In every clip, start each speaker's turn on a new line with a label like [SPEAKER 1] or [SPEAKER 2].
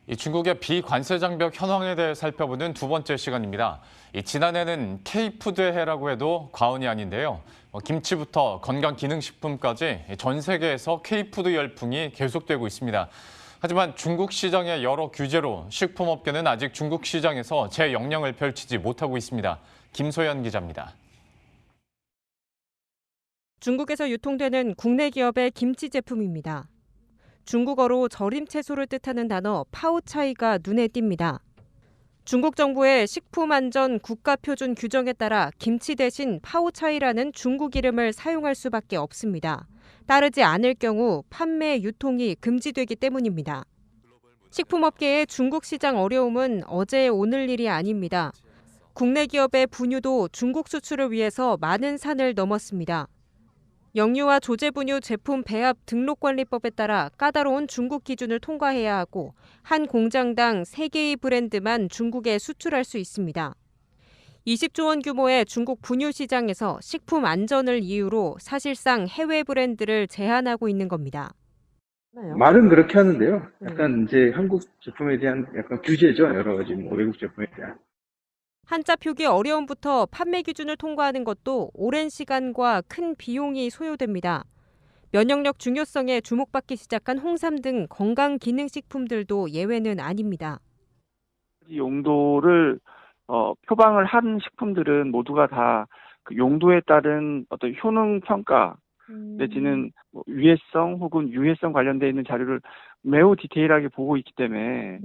[SPEAKER 1] 이 중국의 비관세 장벽 현황에 대해 살펴보는 두 번째 시간입니다. 지난해는 K푸드의 해라고 해도 과언이 아닌데요. 김치부터 건강기능식품까지 전 세계에서 K푸드 열풍이 계속되고 있습니다. 하지만 중국 시장의 여러 규제로 식품업계는 아직 중국 시장에서 제 역량을 펼치지 못하고 있습니다. 김소연 기자입니다.
[SPEAKER 2] 중국에서 유통되는 국내 기업의 김치 제품입니다. 중국어로 절임 채소를 뜻하는 단어 파오차이가 눈에 띕니다. 중국 정부의 식품안전 국가표준 규정에 따라 김치 대신 파오차이라는 중국 이름을 사용할 수밖에 없습니다. 따르지 않을 경우 판매, 유통이 금지되기 때문입니다. 식품업계의 중국 시장 어려움은 어제 오늘 일이 아닙니다. 국내 기업의 분유도 중국 수출을 위해서 많은 산을 넘었습니다. 영유아 조제분유 제품 배합 등록관리법에 따라 까다로운 중국 기준을 통과해야 하고 한 공장당 3개의 브랜드만 중국에 수출할 수 있습니다. 20조 원 규모의 중국 분유 시장에서 식품 안전을 이유로 사실상 해외 브랜드를 제한하고 있는 겁니다.
[SPEAKER 3] 말은 그렇게 하는데요. 약간 이제 한국 제품에 대한 약간 규제죠. 여러 가지 외국 제품에 대한.
[SPEAKER 2] 한자 표기 어려움부터 판매 기준을 통과하는 것도 오랜 시간과 큰 비용이 소요됩니다. 면역력 중요성에 주목받기 시작한 홍삼 등 건강기능식품들도 예외는 아닙니다.
[SPEAKER 4] 용도를 표방을 한 식품들은 모두가 다 그 용도에 따른 어떤 효능 평가 내지는 위해성 혹은 유해성 관련돼 있는 자료를 매우 디테일하게 보고 있기 때문에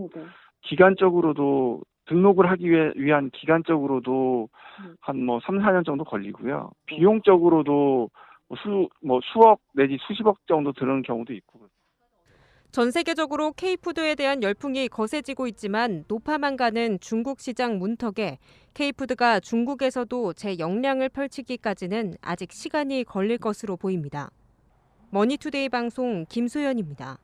[SPEAKER 4] 기간적으로도 등록을 하기 위한 기간적으로도 한 3, 4년 정도 걸리고요. 비용적으로도 수억 내지 수십억 정도 드는 경우도 있고.
[SPEAKER 2] 전 세계적으로 K푸드에 대한 열풍이 거세지고 있지만 노파만 가는 중국 시장 문턱에 K푸드가 중국에서도 제 역량을 펼치기까지는 아직 시간이 걸릴 것으로 보입니다. 머니투데이 방송 김소연입니다.